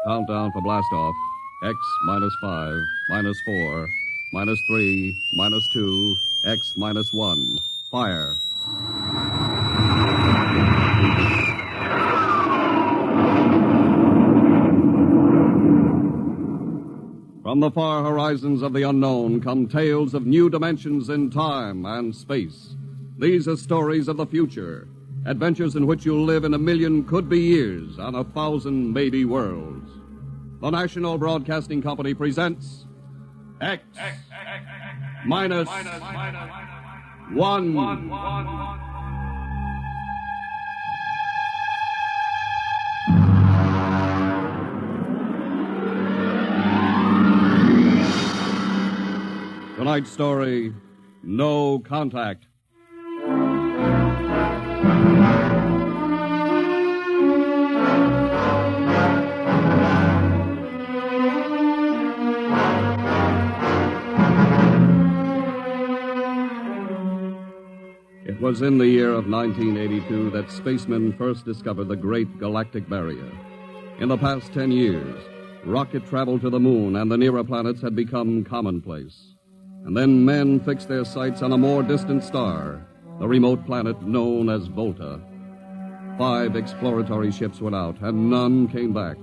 Countdown for blastoff. X minus 5, minus 4, minus 3, minus 2, X minus 1. Fire. From the far horizons of the unknown come tales of new dimensions in time and space. These are stories of the future, adventures in which you'll live in a million could-be years on 1,000 maybe worlds. The National Broadcasting Company presents X minus 1. Tonight's story, No Contact. It was in the year of 1982 that spacemen first discovered the Great Galactic Barrier. In the past 10 years, rocket travel to the moon and the nearer planets had become commonplace. And then men fixed their sights on a more distant star, the remote planet known as Volta. 5 exploratory ships went out, and none came back,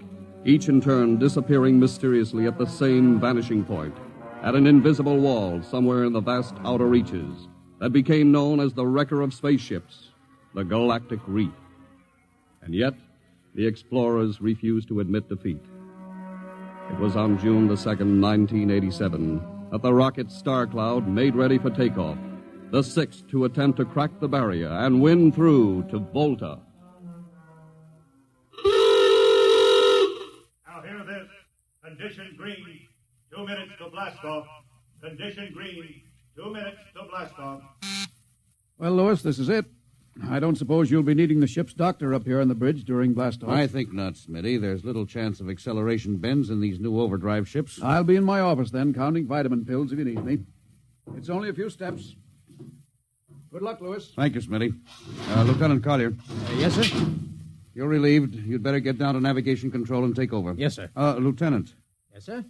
each in turn disappearing mysteriously at the same vanishing point, at an invisible wall somewhere in the vast outer reaches that became known as the wrecker of spaceships, the Galactic Reef. And yet, the explorers refused to admit defeat. It was on June the 2nd, 1987, that the rocket Star Cloud made ready for takeoff, the 6th to attempt to crack the barrier and win through to Volta. Now hear this. Condition green. 2 minutes to blast off. Condition green. 2 minutes to blast off. Well, Louis, this is it. I don't suppose you'll be needing the ship's doctor up here on the bridge during blastoff. I think not, Smitty. There's little chance of acceleration bends in these new overdrive ships. I'll be in my office then, counting vitamin pills if you need me. It's only a few steps. Good luck, Louis. Thank you, Smitty. Lieutenant Collier. Yes, sir? You're relieved. You'd better get down to navigation control and take over. Yes, sir. Lieutenant. Yes, sir?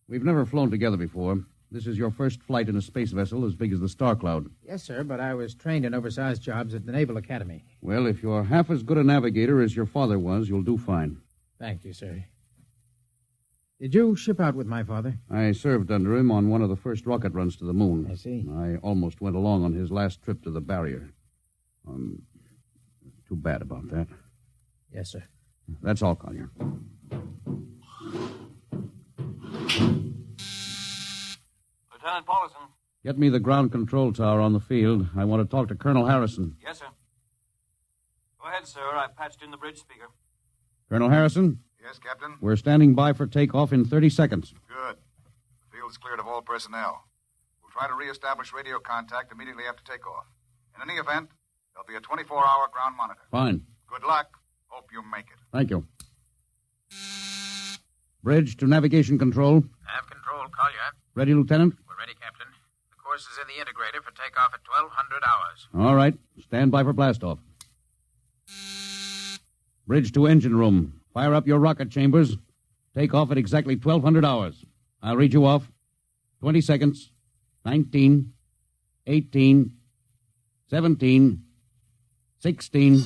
We've never flown together before. This is your first flight in a space vessel as big as the Star Cloud. Yes, sir, but I was trained in oversized jobs at the Naval Academy. Well, if you're half as good a navigator as your father was, you'll do fine. Thank you, sir. Did you ship out with my father? I served under him on one of the first rocket runs to the moon. I see. I almost went along on his last trip to the barrier. Too bad about that. Yes, sir. That's all, Collier. Lieutenant Paulison. Get me the ground control tower on the field. I want to talk to Colonel Harrison. Yes, sir. Go ahead, sir. I patched in the bridge speaker. Colonel Harrison? Yes, Captain? We're standing by for takeoff in 30 seconds. Good. The field's cleared of all personnel. We'll try to reestablish radio contact immediately after takeoff. In any event, there'll be a 24-hour ground monitor. Fine. Good luck. Hope you make it. Thank you. Bridge to navigation control. Nav control, Collier. Ready, Lieutenant? We're ready, Captain. The course is in the integrator for takeoff at 1200 hours. All right. Stand by for blastoff. Bridge to engine room. Fire up your rocket chambers. Take off at exactly 1200 hours. I'll read you off. 20 seconds. 19. 18. 17. 16.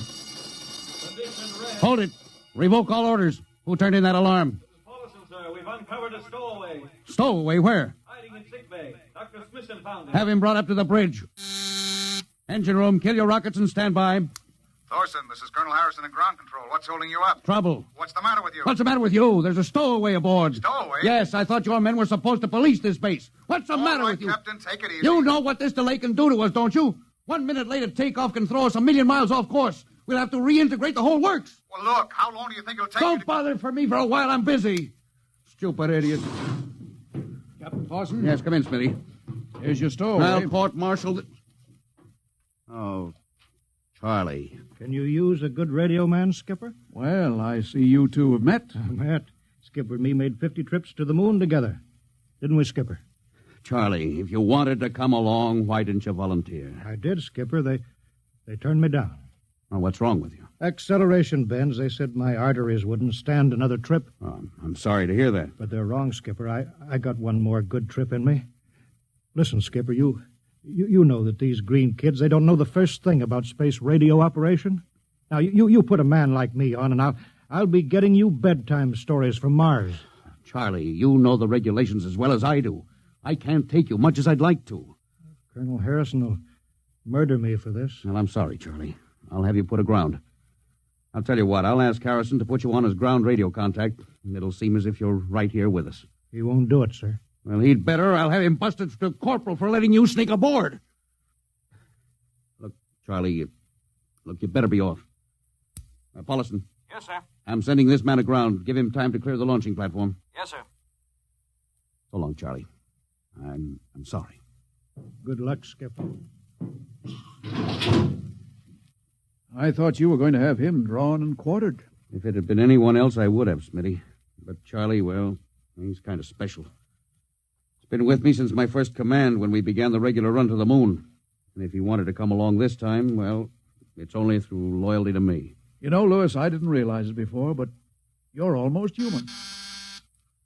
Hold it. Revoke all orders. Who turned in that alarm? Paulison, sir. We've uncovered a stowaway. Stowaway, where? Hiding in sickbay. Dr. Smithson found him. Have him brought up to the bridge. Engine room, kill your rockets and stand by. Thorson, this is Colonel Harrison in ground control. What's holding you up? Trouble. What's the matter with you? What's the matter with you? There's a stowaway aboard. Stowaway? Yes, I thought your men were supposed to police this base. What's the matter with you? Captain, take it easy. You know what this delay can do to us, don't you? 1 minute later, takeoff can throw us 1,000,000 miles off course. We'll have to reintegrate the whole works. Well, look, how long do you think it'll take Don't bother for me for a while. I'm busy. Stupid idiot. Captain Clausen? Yes, come in, Smitty. Here's your stowaway. I'll court-martial the... Oh, Charlie. Can you use a good radio man, Skipper? Well, I see you two have met. Matt, Skipper and me made 50 trips to the moon together. Didn't we, Skipper? Charlie, if you wanted to come along, why didn't you volunteer? I did, Skipper. They turned me down. Well, what's wrong with you? Acceleration bends. They said my arteries wouldn't stand another trip. Oh, I'm sorry to hear that. But they're wrong, Skipper. I got one more good trip in me. Listen, Skipper, you know that these green kids, they don't know the first thing about space radio operation. Now, you put a man like me on, and I'll be getting you bedtime stories from Mars. Charlie, you know the regulations as well as I do. I can't take you much as I'd like to. Colonel Harrison will murder me for this. Well, I'm sorry, Charlie. I'll have you put aground. I'll tell you what, I'll ask Harrison to put you on as ground radio contact, and it'll seem as if you're right here with us. He won't do it, sir. Well, he'd better. I'll have him busted to corporal for letting you sneak aboard. Look, Charlie, you better be off. Paulison. Yes, sir. I'm sending this man aground. Give him time to clear the launching platform. Yes, sir. So long, Charlie. I'm sorry. Good luck, Skipper. I thought you were going to have him drawn and quartered. If it had been anyone else, I would have, Smitty. But Charlie, well, he's kind of special. He's been with me since my first command when we began the regular run to the moon. And if he wanted to come along this time, well, it's only through loyalty to me. You know, Lewis, I didn't realize it before, but you're almost human.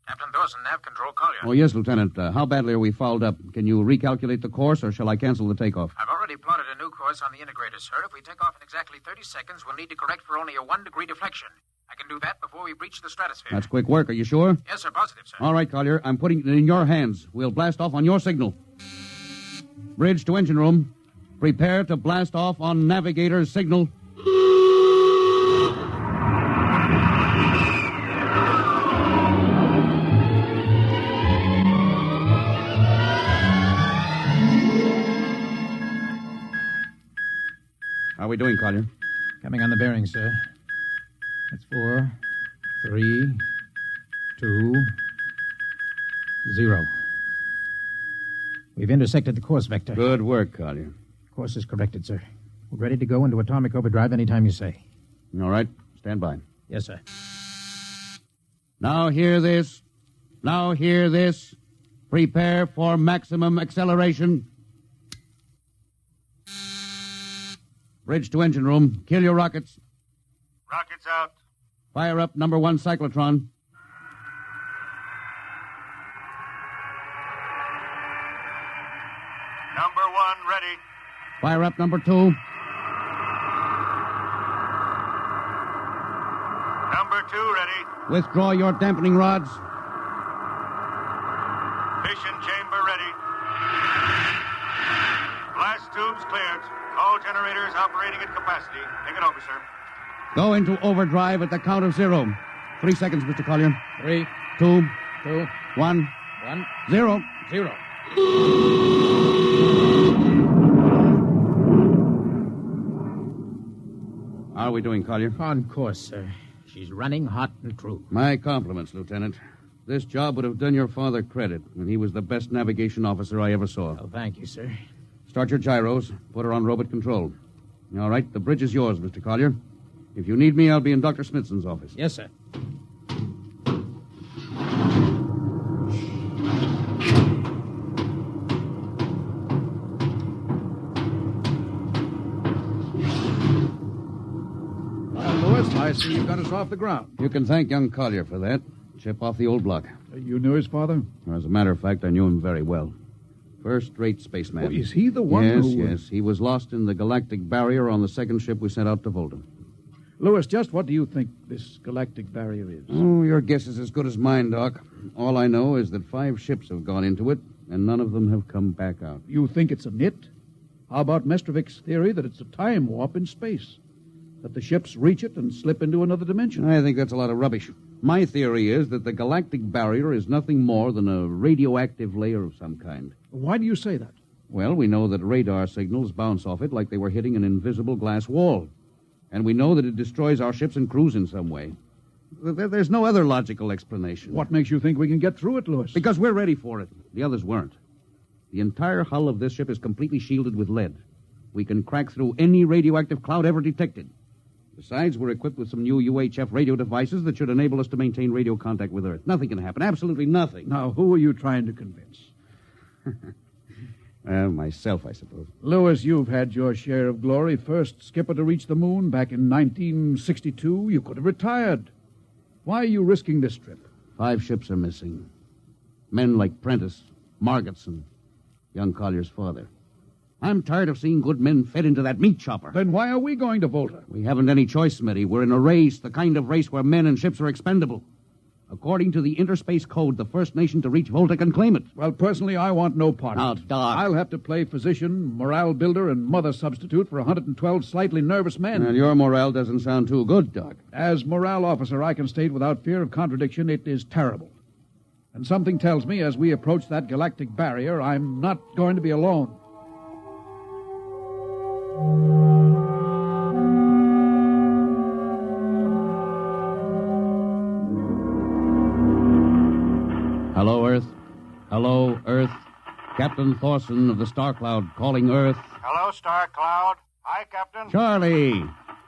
Captain Dawson, nav control, Collier. Oh, yes, Lieutenant. How badly are we fouled up? Can you recalculate the course, or shall I cancel the takeoff? I've already plotted a new course on the integrator, sir. If we take off in exactly 30 seconds, we'll need to correct for only a 1-degree deflection. I can do that before we breach the stratosphere. That's quick work. Are you sure? Yes, sir. Positive, sir. All right, Collier. I'm putting it in your hands. We'll blast off on your signal. Bridge to engine room. Prepare to blast off on navigator's signal. How are we doing, Collier? Coming on the bearing, sir. That's 4, 3, 2, 0. We've intersected the course vector. Good work, Collier. Course is corrected, sir. We're ready to go into atomic overdrive anytime you say. All right. Stand by. Yes, sir. Now hear this. Now hear this. Prepare for maximum acceleration. Bridge to engine room. Kill your rockets. Rockets out. Fire up number 1 cyclotron. Number 1 ready. Fire up number 2. Number 2 ready. Withdraw your dampening rods. Fission chamber ready. Blast tubes cleared. All generators operating at capacity. Take it over, sir. Go into overdrive at the count of 0. 3 seconds, Mr. Collier. 3, 2, 2, 1, 1, 0. 0. How are we doing, Collier? On course, sir. She's running hot and true. My compliments, Lieutenant. This job would have done your father credit, and he was the best navigation officer I ever saw. Oh, thank you, sir. Start your gyros. Put her on robot control. All right, the bridge is yours, Mr. Collier. If you need me, I'll be in Dr. Smithson's office. Yes, sir. Lewis, I see you got us off the ground. You can thank young Collier for that. Chip off the old block. You knew his father? As a matter of fact, I knew him very well. First-rate spaceman. Oh, is he the one Yes, who... yes. He was lost in the galactic barrier on the second ship we sent out to Volta. Lewis, just what do you think this galactic barrier is? Oh, your guess is as good as mine, Doc. All I know is that 5 ships have gone into it, and none of them have come back out. You think it's a nit? How about Mestrovik's theory that it's a time warp in space? That the ships reach it and slip into another dimension? I think that's a lot of rubbish. My theory is that the galactic barrier is nothing more than a radioactive layer of some kind. Why do you say that? Well, we know that radar signals bounce off it like they were hitting an invisible glass wall. And we know that it destroys our ships and crews in some way. There's no other logical explanation. What makes you think we can get through it, Lewis? Because we're ready for it. The others weren't. The entire hull of this ship is completely shielded with lead. We can crack through any radioactive cloud ever detected. Besides, we're equipped with some new UHF radio devices that should enable us to maintain radio contact with Earth. Nothing can happen. Absolutely nothing. Now, who are you trying to convince? Myself, I suppose. Lewis, you've had your share of glory. First skipper to reach the moon back in 1962. You could have retired. Why are you risking this trip? 5 ships are missing. Men like Prentice, Margetson, young Collier's father. I'm tired of seeing good men fed into that meat chopper. Then why are we going to Volta? We haven't any choice, Smitty. We're in a race, the kind of race where men and ships are expendable. According to the Interspace Code, the first nation to reach Volta can claim it. Well, personally, I want no part Now, of it. Doc. I'll have to play physician, morale builder, and mother substitute for 112 slightly nervous men. And your morale doesn't sound too good, Doc. As morale officer, I can state without fear of contradiction, it is terrible. And something tells me as we approach that galactic barrier, I'm not going to be alone. Hello, Earth. Hello, Earth. Captain Thorson of the Star Cloud calling Earth. Hello, Star Cloud. Hi, Captain. Charlie.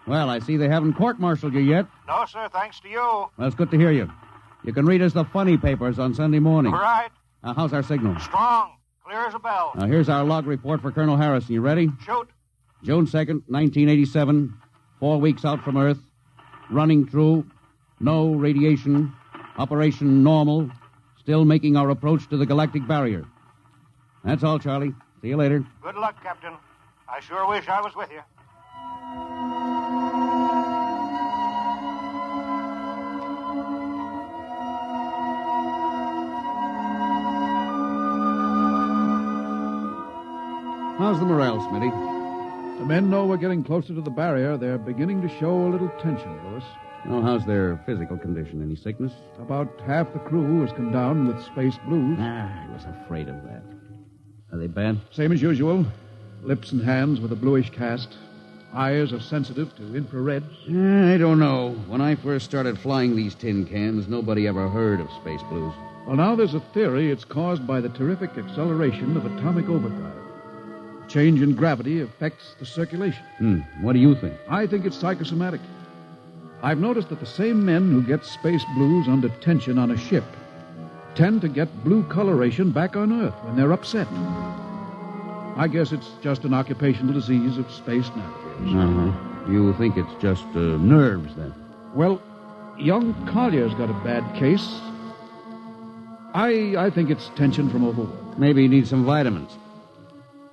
Well, I see they haven't court-martialed you yet. No, sir, thanks to you. Well, it's good to hear you. You can read us the funny papers on Sunday morning. All right. How's our signal? Strong. Clear as a bell. Here's our log report for Colonel Harrison. You ready? Shoot. June 2nd, 1987. 4 weeks out from Earth. Running true. No radiation. Operation normal. Still making our approach to the galactic barrier. That's all, Charlie. See you later. Good luck, Captain. I sure wish I was with you. How's the morale, Smitty? The men know we're getting closer to the barrier. They're beginning to show a little tension, Lewis. Well, how's their physical condition? Any sickness? About half the crew has come down with space blues. I was afraid of that. Are they bad? Same as usual. Lips and hands with a bluish cast. Eyes are sensitive to infrareds. I don't know. When I first started flying these tin cans, nobody ever heard of space blues. Well, now there's a theory it's caused by the terrific acceleration of atomic overdrive. Change in gravity affects the circulation. What do you think? I think it's psychosomatic. I've noticed that the same men who get space blues under tension on a ship tend to get blue coloration back on Earth when they're upset. I guess it's just an occupational disease of space navigators. You think it's just nerves, then? Well, young Collier's got a bad case. I think it's tension from overwork. Maybe he needs some vitamins.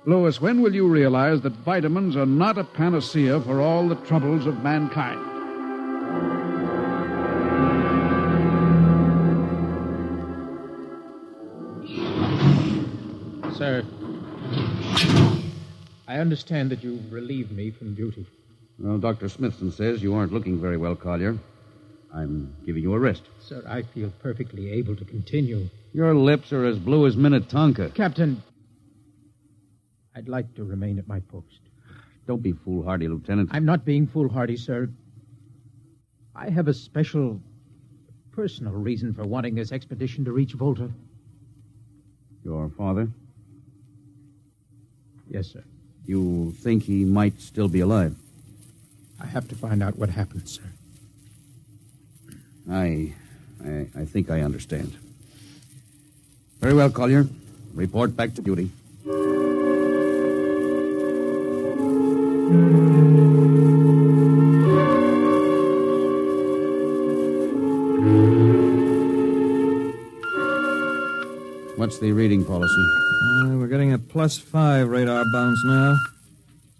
Lewis, when will you realize that vitamins are not a panacea for all the troubles of mankind? Sir, I understand that you've relieved me from duty. Well, Dr. Smithson says you aren't looking very well, Collier. I'm giving you a rest. Sir, I feel perfectly able to continue. Your lips are as blue as Minnetonka. Captain, I'd like to remain at my post. Don't be foolhardy, Lieutenant. I'm not being foolhardy, sir. I have a special, personal reason for wanting this expedition to reach Volta. Your father? Yes, sir. You think he might still be alive? I have to find out what happened, sir. I think I understand. Very well, Collier. Report back to duty. What's the reading, Paulison? We're getting a +5 radar bounce now.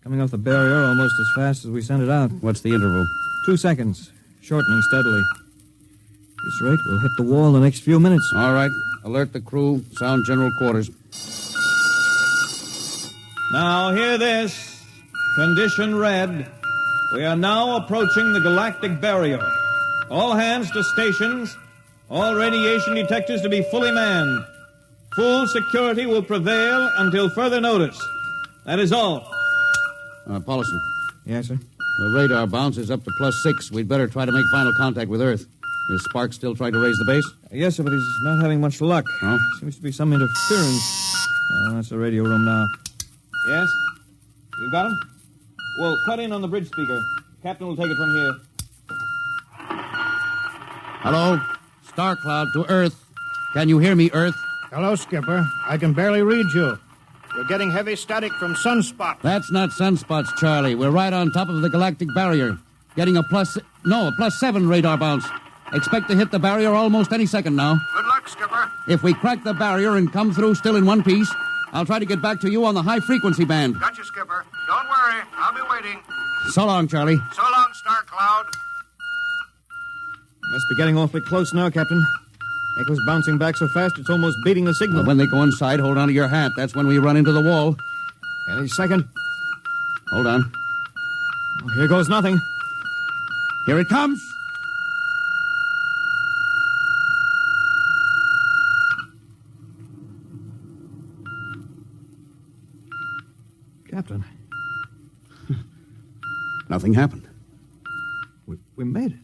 Coming off the barrier almost as fast as we sent it out. What's the interval? 2 seconds. Shortening steadily. At this rate, we'll hit the wall in the next few minutes. All right. Alert the crew. Sound general quarters. Now, hear this. Condition red. We are now approaching the galactic barrier. All hands to stations. All radiation detectors to be fully manned. Full security will prevail until further notice. That is all. Paulison. Yes, sir? The radar bounce is up to +6. We'd better try to make final contact with Earth. Is Sparks still trying to raise the base? Yes, sir, but he's not having much luck. Oh? Seems to be some interference. Oh, that's the radio room now. Yes? You got him? Well, cut in on the bridge speaker. Captain will take it from here. Hello? Star Cloud to Earth. Can you hear me, Earth? Hello, Skipper. I can barely read you. We're getting heavy static from sunspots. That's not sunspots, Charlie. We're right on top of the galactic barrier. Getting a +7 radar bounce. Expect to hit the barrier almost any second now. Good luck, Skipper. If we crack the barrier and come through still in one piece, I'll try to get back to you on the high-frequency band. Got you, Skipper. Don't worry. I'll be waiting. So long, Charlie. So long, Star Cloud. Must be getting awfully close now, Captain. Echo's bouncing back so fast it's almost beating the signal. When they go inside, hold on to your hat. That's when we run into the wall. Any second. Hold on. Oh, here goes nothing. Here it comes. Captain, Nothing happened. we made it.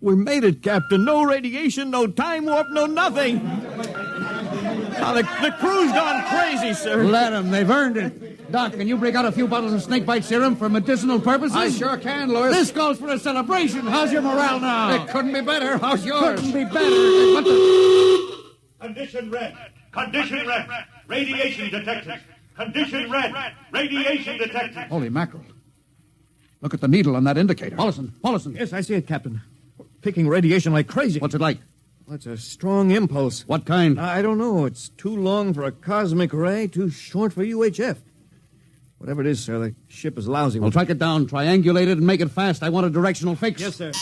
We made it, Captain. No radiation, no time warp, no nothing. Now, the crew's gone crazy, sir. Let them. They've earned it. Doc, can you break out a few bottles of snakebite serum for medicinal purposes? I sure can, Louis. This calls for a celebration. How's your morale now? It couldn't be better. How's yours? Couldn't be better. What the... Condition red. Condition red. Radiation detected. Condition red. Radiation detected. Holy mackerel. Look at the needle on that indicator. Paulson. Yes, I see it, Captain. Picking radiation like crazy. What's it like? Well, it's a strong impulse. What kind? I don't know. It's too long for a cosmic ray, too short for UHF. Whatever it is, sir, the ship is lousy. Well, track it down, triangulate it, and make it fast. I want a directional fix. Yes, sir.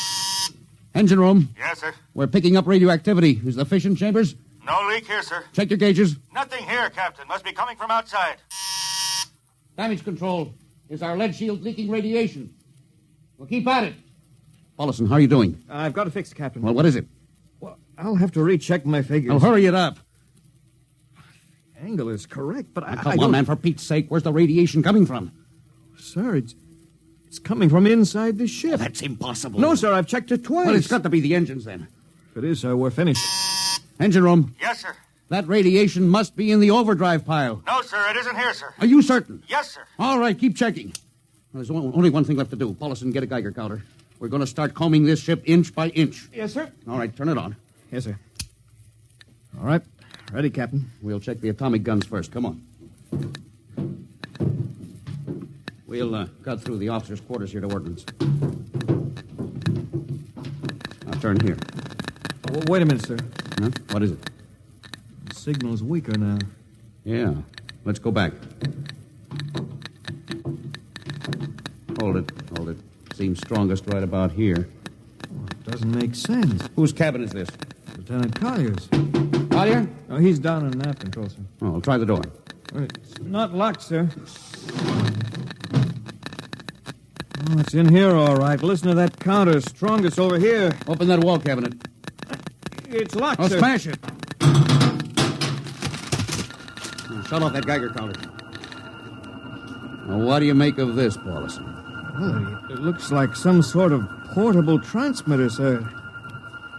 Engine room. Yes, sir. We're picking up radioactivity. Is the fission chambers? No leak here, sir. Check your gauges. Nothing here, Captain. Must be coming from outside. Damage control. Is our lead shield leaking radiation? Well, keep at it. Paulson, how are you doing? I've got it fixed, Captain. Well, what is it? Well, I'll have to recheck my figures. Well, hurry it up. The angle is correct, but I Come don't... on, man, for Pete's sake. Where's the radiation coming from? Sir, it's coming from inside the ship. That's impossible. No, sir, I've checked it twice. Well, it's got to be the engines, then. If it is, sir, we're finished. Engine room. Yes, sir. That radiation must be in the overdrive pile. No, sir, it isn't here, sir. Are you certain? Yes, sir. All right, keep checking. There's only one thing left to do. Paulson, get a Geiger counter. We're going to start combing this ship inch by inch. Yes, sir. All right, turn it on. Yes, sir. All right. Ready, Captain. We'll check the atomic guns first. Come on. We'll cut through the officers' quarters here to ordnance. Now turn here. Oh, wait a minute, sir. Huh? What is it? The signal's weaker now. Yeah. Let's go back. Hold it. Seems strongest right about here. Oh, it doesn't make sense. Whose cabin is this? Lieutenant Collier's. Collier? Oh, he's down in nav control, sir. Oh, I'll try the door. It's not locked, sir. Oh, it's in here, all right. Listen to that counter. Strongest over here. Open that wall cabinet. It's locked, I'll sir. smash it. Shut off that Geiger counter. Now, what do you make of this, Paulson? Well, it looks like some sort of portable transmitter, sir.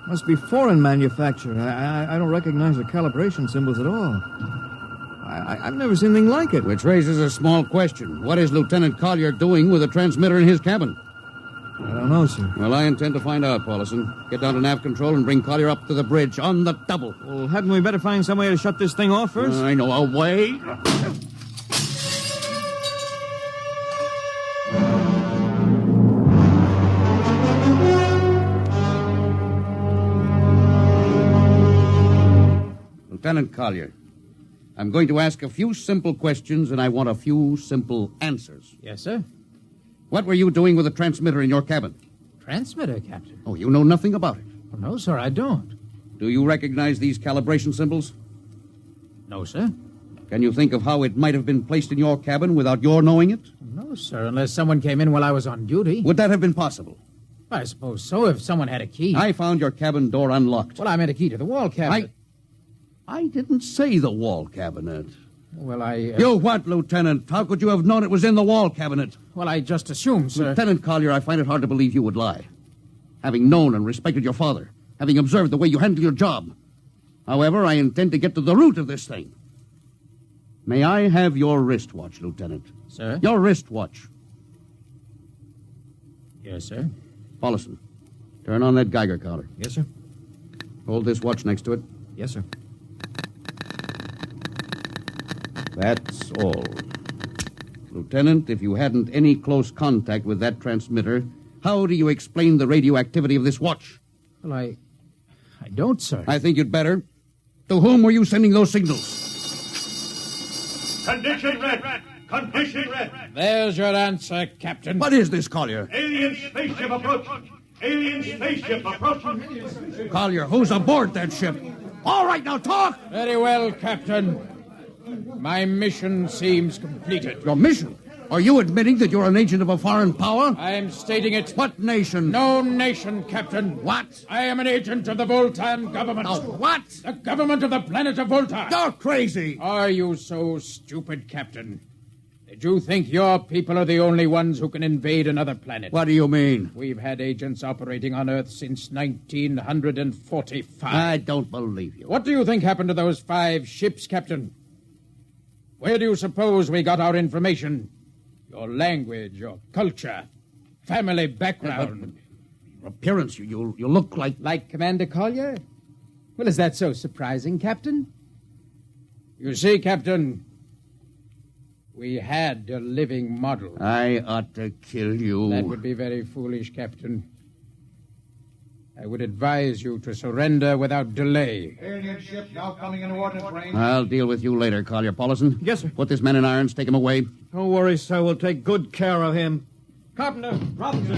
Must be foreign manufacture. I don't recognize the calibration symbols at all. I've never seen anything like it. Which raises a small question. What is Lieutenant Collier doing with a transmitter in his cabin? I don't know, sir. Well, I intend to find out, Paulson. Get down to nav control and bring Collier up to the bridge on the double. Well, hadn't we better find some way to shut this thing off first? I know a way. Lieutenant Collier, I'm going to ask a few simple questions, and I want a few simple answers. Yes, sir. What were you doing with the transmitter in your cabin? Transmitter, Captain? Oh, you know nothing about it. Oh, no, sir, I don't. Do you recognize these calibration symbols? No, sir. Can you think of how it might have been placed in your cabin without your knowing it? No, sir, unless someone came in while I was on duty. Would that have been possible? I suppose so, if someone had a key. I found your cabin door unlocked. Well, I meant a key to the wall cabinet. I didn't say the wall cabinet. Well, I... You what, Lieutenant? How could you have known it was in the wall cabinet? Well, I just assumed, sir. Lieutenant Collier, I find it hard to believe you would lie. Having known and respected your father, having observed the way you handle your job. However, I intend to get to the root of this thing. May I have your wristwatch, Lieutenant? Sir? Your wristwatch. Yes, sir. Paulson, turn on that Geiger counter. Yes, sir. Hold this watch next to it. Yes, sir. That's all. Lieutenant, if you hadn't any close contact with that transmitter, how do you explain the radioactivity of this watch? Well, I don't, sir. I think you'd better. To whom were you sending those signals? Condition red. Condition red. There's your answer, Captain. What is this, Collier? Alien spaceship approaching. Alien spaceship approaching. Collier, who's aboard that ship? All right, now talk! Very well, Captain. My mission seems completed. Your mission? Are you admitting that you're an agent of a foreign power? I'm stating it. What nation? No nation, Captain. What? I am an agent of the Voltan government. What? The government of the planet of Volta. You're crazy. Are you so stupid, Captain? Did you think your people are the only ones who can invade another planet? What do you mean? We've had agents operating on Earth since 1945. I don't believe you. What do you think happened to those 5 ships, Captain? Where do you suppose we got our information? Your language, your culture, family background. Your appearance, you look like... Like Commander Collier? Well, is that so surprising, Captain? You see, Captain, we had a living model. I ought to kill you. That would be very foolish, Captain. I would advise you to surrender without delay. Alien ship now coming into ordnance range. I'll deal with you later, Collier. Paulison? Yes, sir. Put this man in irons, take him away. Don't worry, sir. We'll take good care of him. Carpenter, Robinson.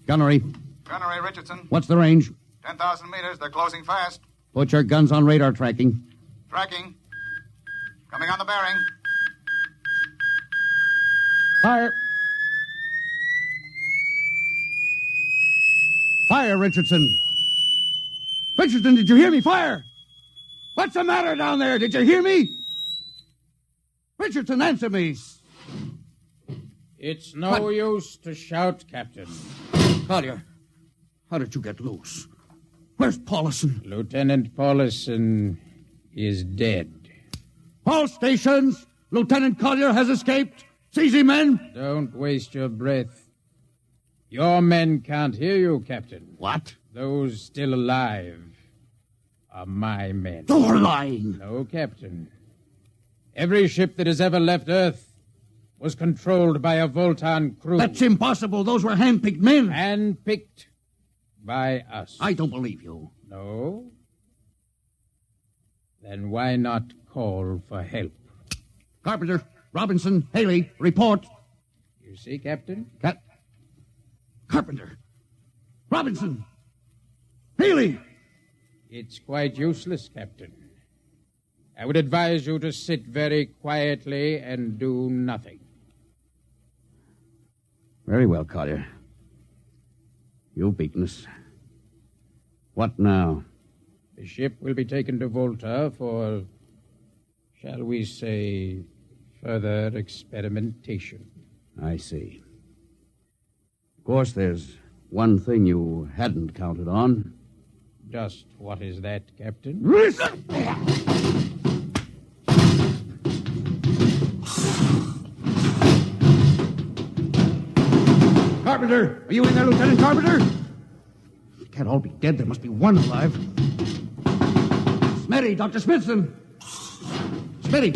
Gunnery. Gunnery, Richardson. What's the range? 10,000 meters. They're closing fast. Put your guns on radar tracking. Tracking. Coming on the bearing. Fire. Fire, Richardson. Richardson, did you hear me? Fire! What's the matter down there? Did you hear me? Richardson, answer me. It's no use to shout, Captain. Collier, how did you get loose? Where's Paulison? Lieutenant Paulison is dead. All stations! Lieutenant Collier has escaped. Seize him, men! Don't waste your breath. Your men can't hear you, Captain. What? Those still alive are my men. You're lying. No, Captain. Every ship that has ever left Earth was controlled by a Voltan crew. That's impossible. Those were hand-picked men. Hand-picked by us. I don't believe you. No? Then why not call for help? Carpenter, Robinson, Haley, report. You see, Captain? Carpenter, Robinson, Haley. It's quite useless, Captain. I would advise you to sit very quietly and do nothing. Very well, Collier. You've beaten us. What now? The ship will be taken to Volta for, shall we say, further experimentation. I see. Of course, there's one thing you hadn't counted on. Just what is that, Captain? Carpenter! Are you in there, Lieutenant Carpenter? They can't all be dead. There must be one alive. Smitty, Dr. Smithson! Smitty,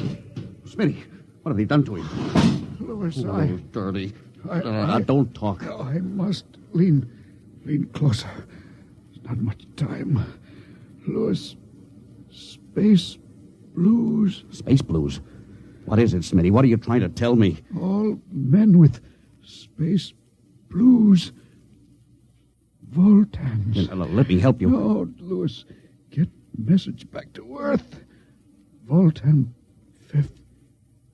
what have they done to him? Louis, Dirty. Don't talk. I must lean closer. There's not much time. Louis, space blues. Space blues? What is it, Smitty? What are you trying to tell me? All men with space blues. Voltans. Let me help you. No, Louis. Get message back to Earth. Voltan, 5th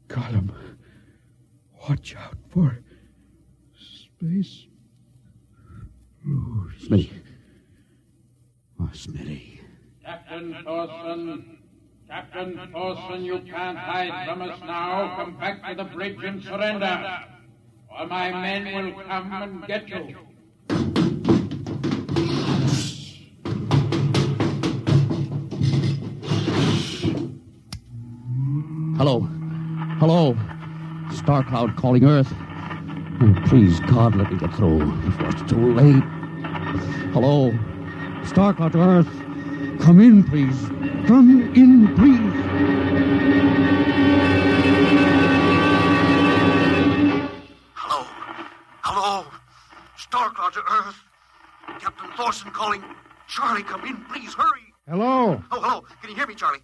column. Watch out for space blues. Smitty. Oh, Smitty. Captain Thorson, you can't hide from us now. Come back to the bridge and surrender, or my men will come and get you. Hello. Star Cloud calling Earth. Oh, please, God, let me get through before it's too late. Hello. Star Cloud to Earth. Come in, please. Come in, please. Hello. Hello. Star Cloud to Earth. Captain Thorson calling. Charlie, come in, please, hurry. Hello. Oh, hello. Can you hear me, Charlie?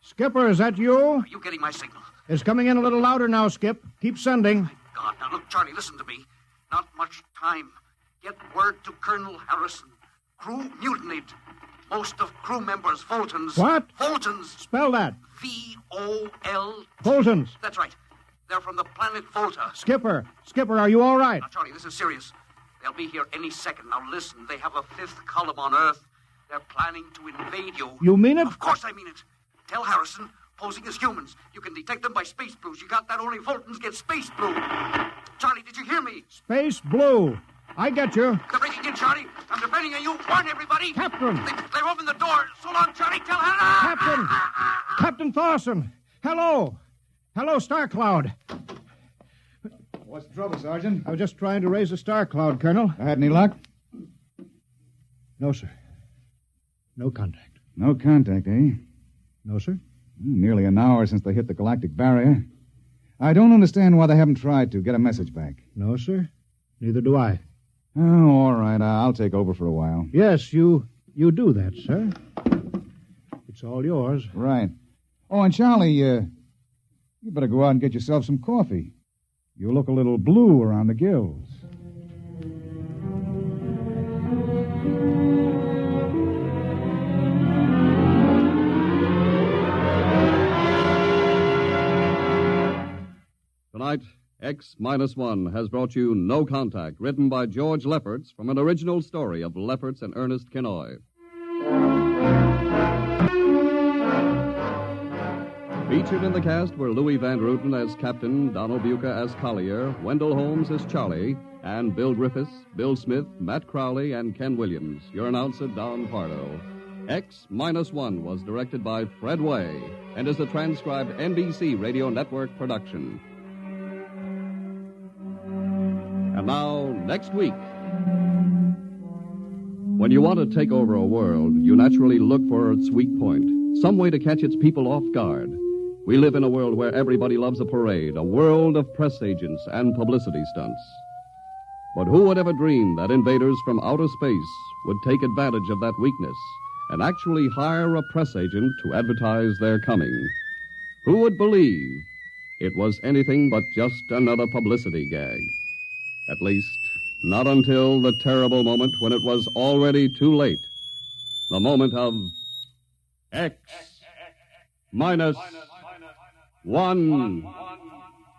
Skipper, is that you? Are you getting my signal? It's coming in a little louder now, Skip. Keep sending. My God. Now, look, Charlie, listen to me. Not much time. Get word to Colonel Harrison. Crew mutinied. Most of crew members, Fultons. What? Fultons. Spell that. V-O-L... Fultons. That's right. They're from the planet Volta. Skipper, are you all right? Now, Charlie, this is serious. They'll be here any second. Now, listen, they have a fifth column on Earth. They're planning to invade you. You mean it? Of course I mean it. Tell Harrison, posing as humans. You can detect them by space blues. You got that? Only Fultons get space blue. Charlie, did you hear me? Space blue. I get you. They're breaking in, Charlie. I'm depending on you. Warn everybody. Captain. They're open the door. So long, Charlie. Tell Hannah. Captain Thorson. Hello. Hello, Star Cloud. What's the trouble, Sergeant? I was just trying to raise a Star Cloud, Colonel. I had any luck? No, sir. No contact. No contact, eh? No, sir. Nearly an hour since they hit the galactic barrier. I don't understand why they haven't tried to get a message back. No, sir. Neither do I. Oh, all right. I'll take over for a while. Yes, you do that, sir. It's all yours. Right. Oh, and Charlie, you better go out and get yourself some coffee. You look a little blue around the gills. Tonight, X-1 has brought you No Contact, written by George Lefferts from an original story of Lefferts and Ernest Kinoy. Featured in the cast were Louis Van Ruten as Captain, Donald Buca as Collier, Wendell Holmes as Charlie, and Bill Griffiths, Bill Smith, Matt Crowley, and Ken Williams. Your announcer, Don Pardo. X-1 was directed by Fred Way and is a transcribed NBC Radio Network production. And now, next week. When you want to take over a world, you naturally look for its weak point, some way to catch its people off guard. We live in a world where everybody loves a parade, a world of press agents and publicity stunts. But who would ever dream that invaders from outer space would take advantage of that weakness and actually hire a press agent to advertise their coming? Who would believe it was anything but just another publicity gag? At least, not until the terrible moment when it was already too late. The moment of X-1.